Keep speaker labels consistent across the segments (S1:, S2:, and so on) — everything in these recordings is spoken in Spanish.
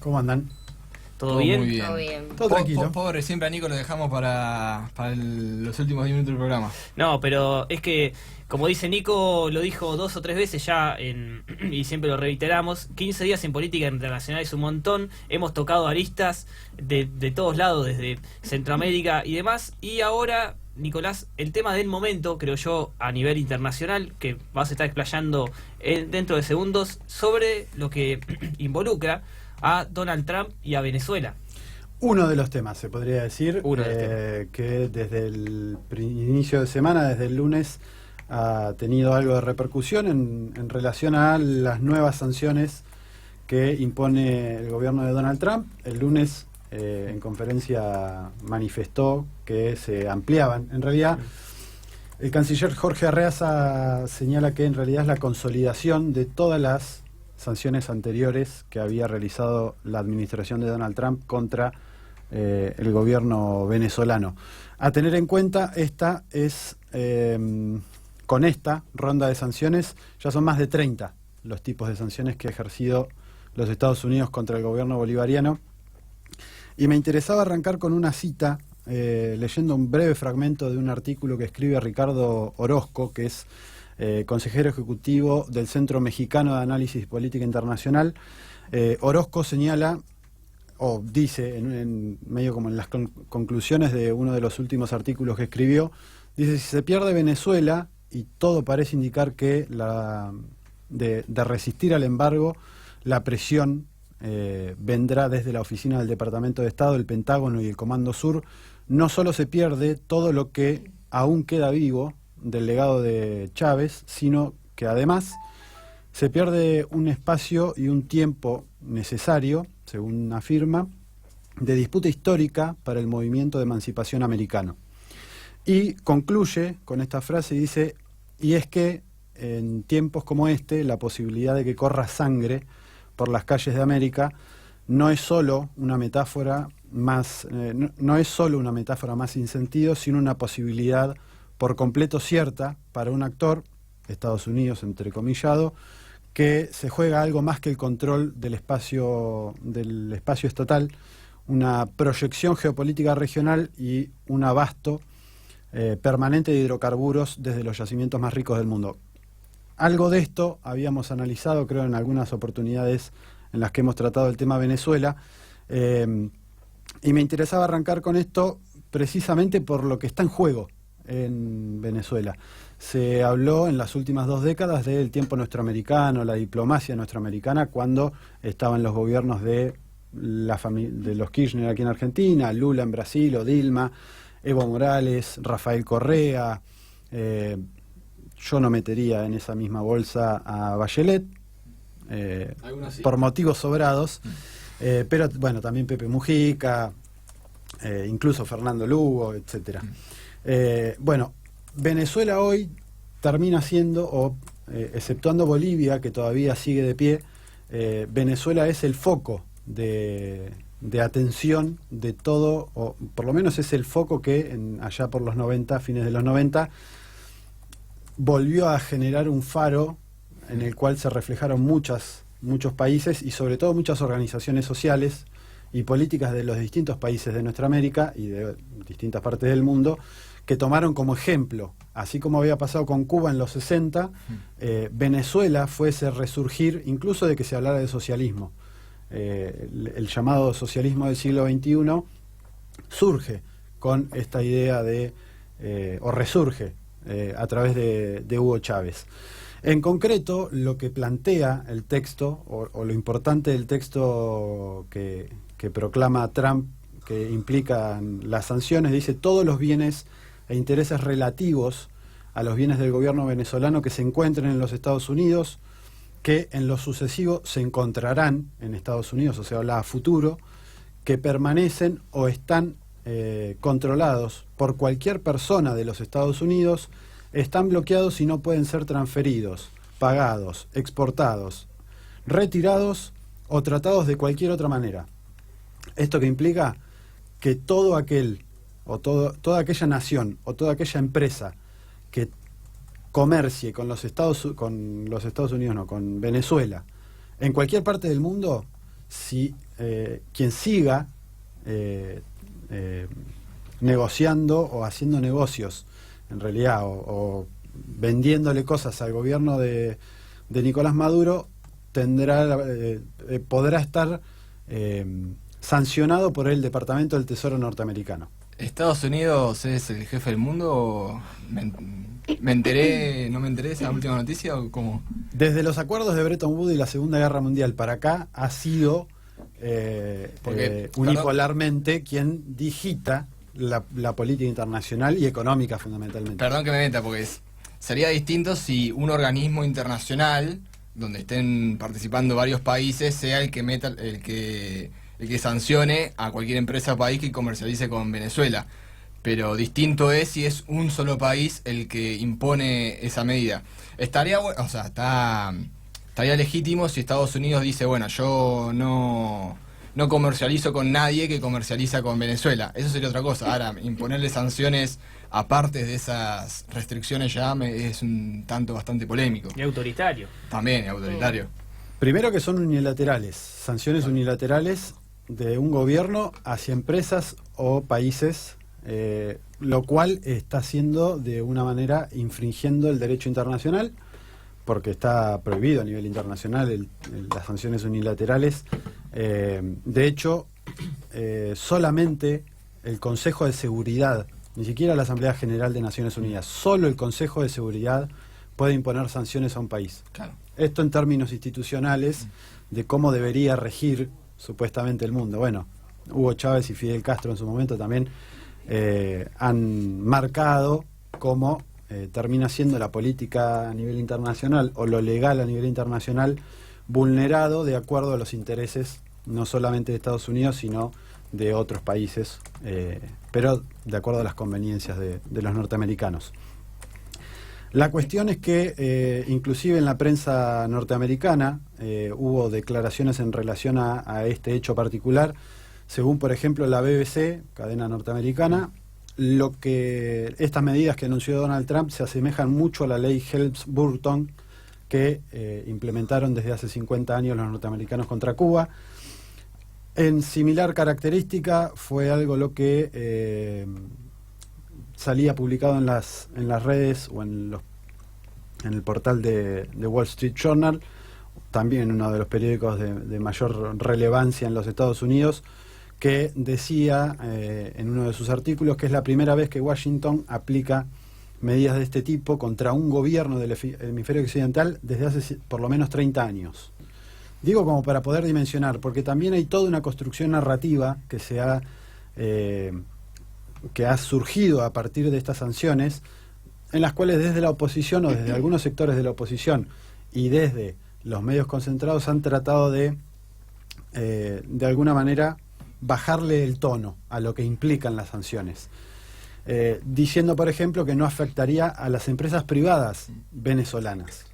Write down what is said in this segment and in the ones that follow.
S1: ¿Cómo andan?
S2: ¿Todo bien?
S3: Muy bien.
S4: Todo bien.
S1: Todo tranquilo.
S3: Pobre, siempre a Nico lo dejamos para los últimos 10 minutos del programa.
S2: No, pero es que, como dice Nico, lo dijo 2 o 3 veces ya y siempre lo reiteramos, 15 días en política internacional es un montón, hemos tocado aristas de todos lados, desde Centroamérica y demás, y ahora, Nicolás, el tema del momento, creo yo, a nivel internacional, que vas a estar explayando dentro de segundos, sobre lo que involucra a Donald Trump y a Venezuela.
S1: Uno de los temas, se podría decir,
S2: Uno de los temas.
S1: que desde el inicio de semana, desde el lunes, ha tenido algo de repercusión en relación a las nuevas sanciones que impone el gobierno de Donald Trump. El lunes, en conferencia, manifestó que se ampliaban. En realidad, el canciller Jorge Arreaza señala que en realidad es la consolidación de todas las sanciones anteriores que había realizado la administración de Donald Trump contra el gobierno venezolano. A tener en cuenta, esta es, con esta ronda de sanciones, ya son más de 30 los tipos de sanciones que ha ejercido los Estados Unidos contra el gobierno bolivariano. Y me interesaba arrancar con una cita, leyendo un breve fragmento de un artículo que escribe Ricardo Orozco, que es consejero ejecutivo del Centro Mexicano de Análisis Política Internacional. Orozco señala, o dice, en medio como en las conclusiones de uno de los últimos artículos que escribió, dice: si se pierde Venezuela, y todo parece indicar que de resistir al embargo, la presión vendrá desde la oficina del Departamento de Estado, el Pentágono y el Comando Sur, no solo se pierde todo lo que aún queda vivo del legado de Chávez, sino que además se pierde un espacio y un tiempo necesario, según afirma, de disputa histórica para el movimiento de emancipación americano. Y concluye con esta frase y dice: y es que en tiempos como este, la posibilidad de que corra sangre por las calles de América no es solo una metáfora más, no es solo una metáfora más sin sentido, sino una posibilidad por completo cierta para un actor, Estados Unidos entrecomillado, que se juega algo más que el control del espacio estatal, una proyección geopolítica regional y un abasto permanente de hidrocarburos desde los yacimientos más ricos del mundo. Algo de esto habíamos analizado, creo, en algunas oportunidades en las que hemos tratado el tema Venezuela, y me interesaba arrancar con esto precisamente por lo que está en juego en Venezuela. Se habló en las últimas 2 décadas del tiempo nuestroamericano, la diplomacia nuestroamericana, cuando estaban los gobiernos de los Kirchner aquí en Argentina, Lula en Brasil o Dilma, Evo Morales, Rafael Correa. Yo no metería en esa misma bolsa a Bachelet, por motivos sobrados, pero bueno, también Pepe Mujica, incluso Fernando Lugo, etcétera. Bueno, Venezuela hoy termina siendo, exceptuando Bolivia, que todavía sigue de pie, Venezuela es el foco de atención de todo, o por lo menos es el foco que allá por los 90, fines de los 90, volvió a generar un faro en el cual se reflejaron muchos países y sobre todo muchas organizaciones sociales y políticas de los distintos países de nuestra América y de distintas partes del mundo, que tomaron como ejemplo, así como había pasado con Cuba en los 60, Venezuela fue ese resurgir, incluso de que se hablara de socialismo. El llamado socialismo del siglo XXI surge con esta idea o resurge a través de Hugo Chávez. En concreto, lo que plantea el texto, o lo importante del texto que proclama Trump, que implican las sanciones, dice: todos los bienes e intereses relativos a los bienes del gobierno venezolano que se encuentren en los Estados Unidos, que en lo sucesivo se encontrarán en Estados Unidos, o sea, habla a futuro, que permanecen o están controlados por cualquier persona de los Estados Unidos, están bloqueados y no pueden ser transferidos, pagados, exportados, retirados o tratados de cualquier otra manera. Esto que implica que todo aquel o toda aquella nación o toda aquella empresa que comercie con Venezuela, en cualquier parte del mundo, si quien siga negociando o haciendo negocios, en realidad, o vendiéndole cosas al gobierno de Nicolás Maduro, podrá estar sancionado por el Departamento del Tesoro norteamericano.
S3: ¿Estados Unidos es el jefe del mundo? ¿Me enteré, no me enteré de esa última noticia o cómo?
S1: Desde los acuerdos de Bretton Woods y la Segunda Guerra Mundial para acá ha sido unipolarmente quien digita la política internacional y económica fundamentalmente.
S3: Perdón que me meta, porque sería distinto si un organismo internacional donde estén participando varios países sea el que meta, el que sancione a cualquier empresa o país que comercialice con Venezuela. Pero distinto es si es un solo país el que impone esa medida. Estaría estaría legítimo si Estados Unidos dice, bueno, yo no comercializo con nadie que comercializa con Venezuela. Eso sería otra cosa. Ahora, imponerle sanciones aparte de esas restricciones ya es un tanto bastante polémico.
S2: Y autoritario.
S3: También, autoritario.
S1: Primero que son unilaterales, sanciones unilaterales de un gobierno hacia empresas o países, lo cual está haciendo de una manera infringiendo el derecho internacional, porque está prohibido a nivel internacional las sanciones unilaterales. De hecho, solamente el Consejo de Seguridad, ni siquiera la Asamblea General de Naciones Unidas, solo el Consejo de Seguridad puede imponer sanciones a un país.
S3: Claro.
S1: Esto en términos institucionales de cómo debería regir supuestamente el mundo. Bueno, Hugo Chávez y Fidel Castro en su momento también han marcado cómo termina siendo la política a nivel internacional o lo legal a nivel internacional vulnerado de acuerdo a los intereses no solamente de Estados Unidos sino de otros países, pero de acuerdo a las conveniencias de los norteamericanos. La cuestión es que inclusive en la prensa norteamericana hubo declaraciones en relación a este hecho particular. Según por ejemplo la BBC, cadena norteamericana, estas medidas que anunció Donald Trump se asemejan mucho a la ley Helms-Burton que implementaron desde hace 50 años los norteamericanos contra Cuba. En similar característica fue algo lo que salía publicado en las redes o en el portal de Wall Street Journal, también uno de los periódicos de mayor relevancia en los Estados Unidos, que decía en uno de sus artículos que es la primera vez que Washington aplica medidas de este tipo contra un gobierno del hemisferio occidental desde hace por lo menos 30 años. Digo como para poder dimensionar, porque también hay toda una construcción narrativa que ha surgido a partir de estas sanciones, en las cuales desde la oposición o desde algunos sectores de la oposición y desde los medios concentrados han tratado de alguna manera bajarle el tono a lo que implican las sanciones, diciendo por ejemplo que no afectaría a las empresas privadas venezolanas,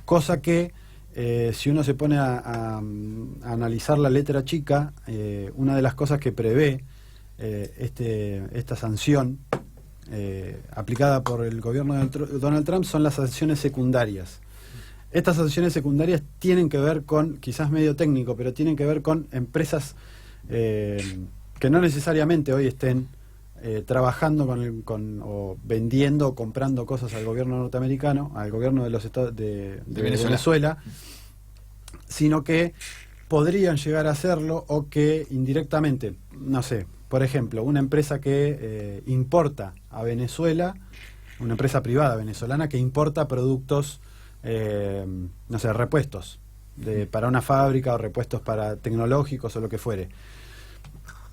S1: cosa que si uno se pone a analizar la letra chica, una de las cosas que prevé esta sanción aplicada por el gobierno de Donald Trump son las sanciones secundarias. Estas sanciones secundarias tienen que ver con, quizás medio técnico, pero tienen que ver con empresas que no necesariamente hoy estén trabajando o vendiendo o comprando cosas al gobierno norteamericano, al gobierno de los estados de Venezuela, sino que podrían llegar a hacerlo o que indirectamente, no sé, por ejemplo, una empresa que importa a Venezuela, una empresa privada venezolana que importa productos, no sé, repuestos para una fábrica o repuestos para tecnológicos o lo que fuere.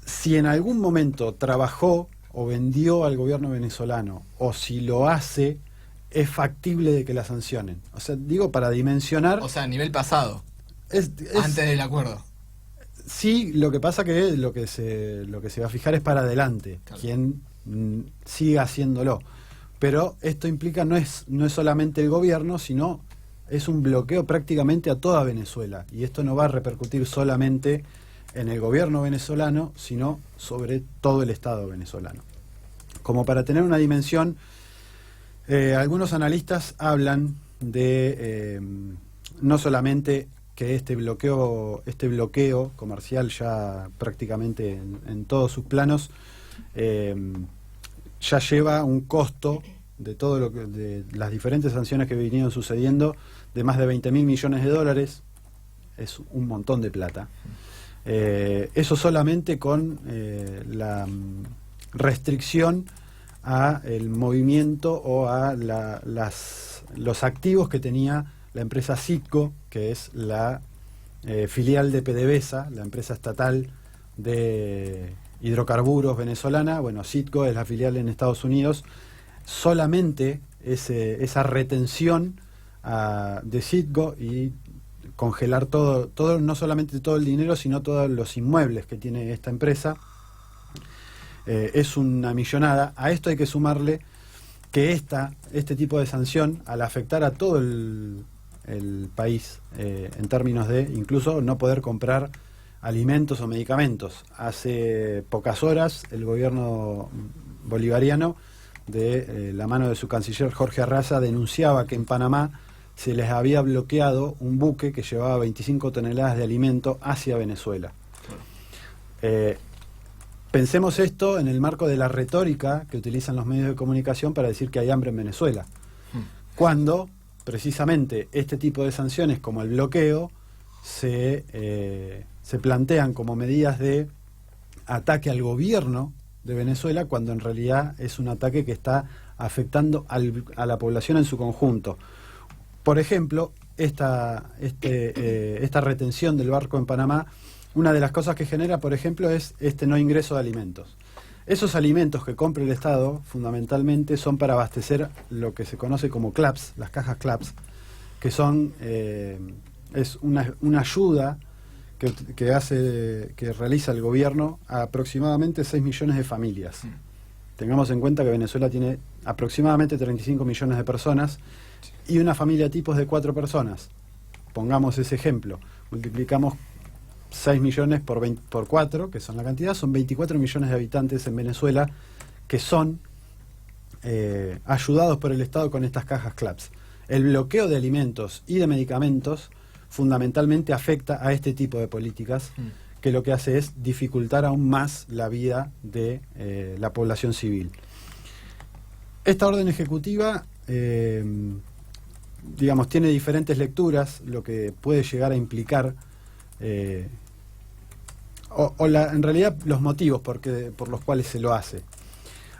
S1: Si en algún momento trabajó o vendió al gobierno venezolano, o si lo hace, es factible de que la sancionen. O sea, digo para dimensionar...
S3: O sea, a nivel pasado, antes del acuerdo.
S1: Sí, lo que pasa que lo que se va a fijar es para adelante, claro, quien siga haciéndolo. Pero esto implica no es solamente el gobierno, sino es un bloqueo prácticamente a toda Venezuela. Y esto no va a repercutir solamente en el gobierno venezolano, sino sobre todo el Estado venezolano. Como para tener una dimensión, algunos analistas hablan de no solamente que este bloqueo comercial ya prácticamente en todos sus planos ya lleva un costo de todo de las diferentes sanciones que vinieron sucediendo de más de 20.000 millones de dólares. Es un montón de plata. Eso solamente con la restricción a el movimiento o a los activos que tenía la empresa Citgo, que es la filial de PDVSA, la empresa estatal de hidrocarburos venezolana. Bueno, Citgo es la filial en Estados Unidos. Solamente esa retención de Citgo y congelar todo, no solamente todo el dinero, sino todos los inmuebles que tiene esta empresa, es una millonada. A esto hay que sumarle que este tipo de sanción, al afectar a todo el país, en términos de incluso no poder comprar alimentos o medicamentos. Hace pocas horas el gobierno bolivariano, de la mano de su canciller Jorge Arraza, denunciaba que en Panamá se les había bloqueado un buque que llevaba 25 toneladas de alimento hacia Venezuela. Pensemos esto en el marco de la retórica que utilizan los medios de comunicación para decir que hay hambre en Venezuela, cuando precisamente este tipo de sanciones como el bloqueo se plantean como medidas de ataque al gobierno de Venezuela, cuando en realidad es un ataque que está afectando a la población en su conjunto. Por ejemplo, esta retención del barco en Panamá, una de las cosas que genera, por ejemplo, es este no ingreso de alimentos. Esos alimentos que compra el Estado, fundamentalmente, son para abastecer lo que se conoce como CLAPS, las cajas CLAPS, que son es una ayuda que realiza el gobierno a aproximadamente 6 millones de familias. Tengamos en cuenta que Venezuela tiene aproximadamente 35 millones de personas y una familia tipo es de 4 personas. Pongamos ese ejemplo. Multiplicamos 6 millones por 4, que son la cantidad, son 24 millones de habitantes en Venezuela que son ayudados por el Estado con estas cajas CLAPS. El bloqueo de alimentos y de medicamentos fundamentalmente afecta a este tipo de políticas, que lo que hace es dificultar aún más la vida de la población civil. Esta orden ejecutiva, digamos, tiene diferentes lecturas, lo que puede llegar a implicar, en realidad los motivos por los cuales se lo hace.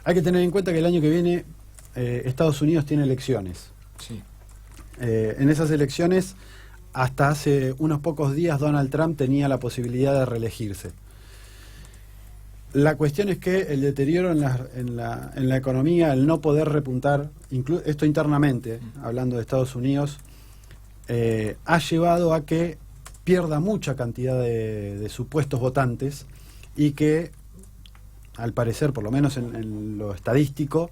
S1: Hay que tener en cuenta que el año que viene Estados Unidos tiene elecciones.
S3: Sí.
S1: En esas elecciones, hasta hace unos pocos días, Donald Trump tenía la posibilidad de reelegirse. La cuestión es que el deterioro en la economía, el no poder repuntar, esto internamente, hablando de Estados Unidos, ha llevado a que pierda mucha cantidad de supuestos votantes y que, al parecer, por lo menos en lo estadístico,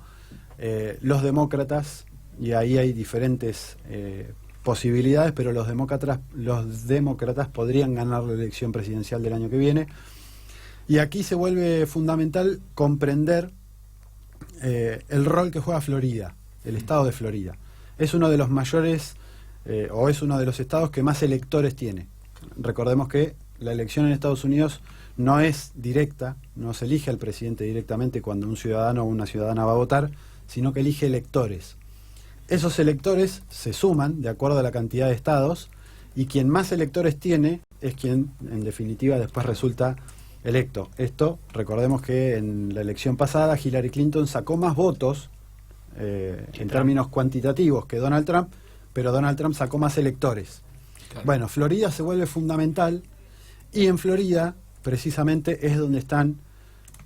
S1: los demócratas, y ahí hay diferentes posibilidades, pero los demócratas podrían ganar la elección presidencial del año que viene. Y aquí se vuelve fundamental comprender el rol que juega Florida, el estado de Florida. Es uno de los mayores, o es uno de los estados que más electores tiene. Recordemos que la elección en Estados Unidos no es directa, no se elige al presidente directamente cuando un ciudadano o una ciudadana va a votar, sino que elige electores. Esos electores se suman de acuerdo a la cantidad de estados, y quien más electores tiene es quien, en definitiva, después resulta electo. Esto, recordemos que en la elección pasada Hillary Clinton sacó más votos en términos cuantitativos que Donald Trump, pero Donald Trump sacó más electores. Claro. Bueno, Florida se vuelve fundamental, y en Florida precisamente es donde están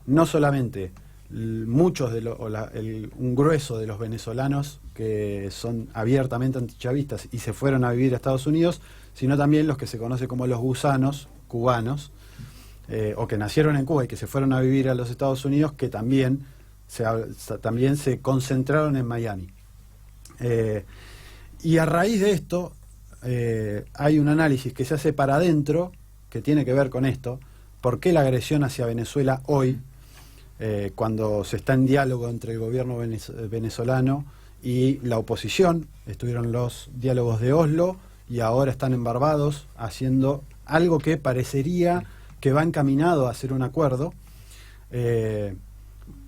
S1: no solamente muchos un grueso de los venezolanos que son abiertamente antichavistas y se fueron a vivir a Estados Unidos, sino también los que se conoce como los gusanos cubanos, o que nacieron en Cuba y que se fueron a vivir a los Estados Unidos, que también se concentraron en Miami. Y a raíz de esto hay un análisis que se hace para adentro que tiene que ver con esto. ¿Por qué la agresión hacia Venezuela hoy, cuando se está en diálogo entre el gobierno venezolano y la oposición? Estuvieron los diálogos de Oslo y ahora están en Barbados haciendo algo que parecería que va encaminado a hacer un acuerdo.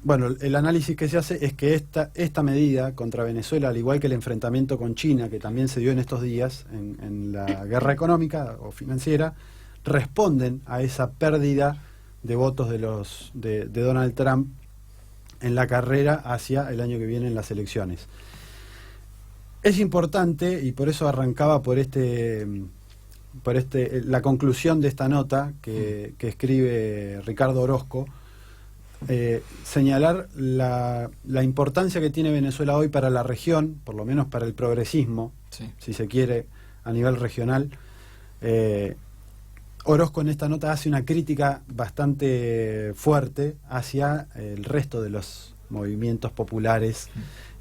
S1: Bueno, el análisis que se hace es que esta medida contra Venezuela, al igual que el enfrentamiento con China, que también se dio en estos días en la guerra económica o financiera, responden a esa pérdida de votos de Donald Trump en la carrera hacia el año que viene en las elecciones. Es importante, y por eso arrancaba por la conclusión de esta nota que escribe Ricardo Orozco, señalar la importancia que tiene Venezuela hoy para la región, por lo menos para el progresismo,
S3: Sí.
S1: si se quiere, a nivel regional. Orozco en esta nota hace una crítica bastante fuerte hacia el resto de los movimientos populares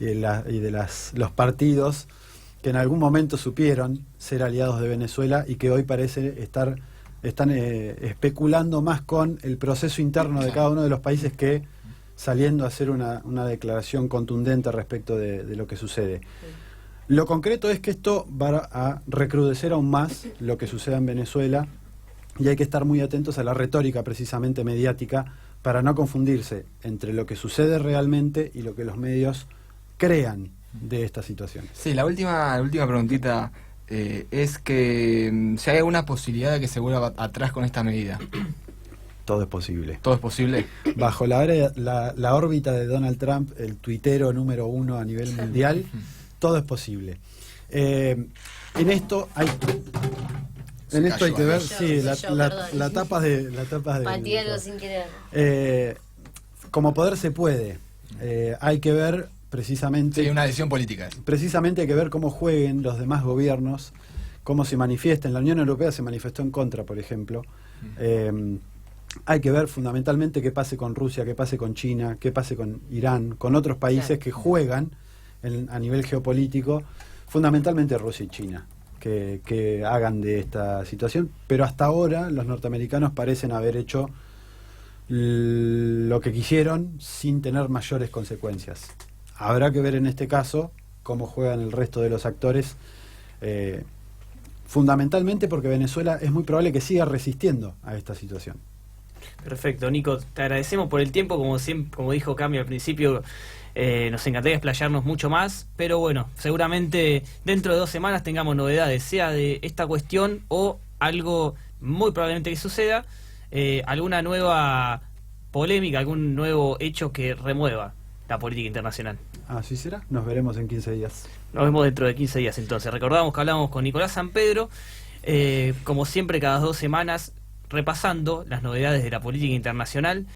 S1: y de los partidos que en algún momento supieron ser aliados de Venezuela y que hoy parece están especulando más con el proceso interno de cada uno de los países que saliendo a hacer una declaración contundente respecto de lo que sucede. Lo concreto es que esto va a recrudecer aún más lo que suceda en Venezuela y hay que estar muy atentos a la retórica precisamente mediática para no confundirse entre lo que sucede realmente y lo que los medios crean de esta situación.
S3: Sí, la última preguntita es que si hay alguna posibilidad de que se vuelva atrás con esta medida.
S1: Todo es posible.
S3: ¿Todo es posible?
S1: Bajo la órbita de Donald Trump, el tuitero número 1 a nivel mundial, todo es posible. En esto hay que ver, sí, la tapa de
S4: Pateé algo sin querer.
S1: como poder se puede. Hay que ver precisamente.
S3: Sí, una decisión política.
S1: Precisamente hay que ver cómo jueguen los demás gobiernos, cómo se manifiestan. La Unión Europea se manifestó en contra, por ejemplo. Hay que ver fundamentalmente qué pase con Rusia, qué pase con China, qué pase con Irán, con otros países que juegan a nivel geopolítico, fundamentalmente Rusia y China, que hagan de esta situación. Pero hasta ahora los norteamericanos parecen haber hecho lo que quisieron sin tener mayores consecuencias. Habrá que ver en este caso cómo juegan el resto de los actores, fundamentalmente porque Venezuela es muy probable que siga resistiendo a esta situación.
S2: Perfecto, Nico, te agradecemos por el tiempo, como dijo Cami al principio, nos encantaría explayarnos mucho más, pero bueno, seguramente dentro de 2 semanas tengamos novedades, sea de esta cuestión o algo muy probablemente que suceda, alguna nueva polémica, algún nuevo hecho que remueva la política internacional.
S1: Así será, nos veremos en 15 días.
S2: Nos vemos dentro de 15 días entonces. Recordamos que hablamos con Nicolás Sampedro, como siempre cada 2 semanas, repasando las novedades de la política internacional.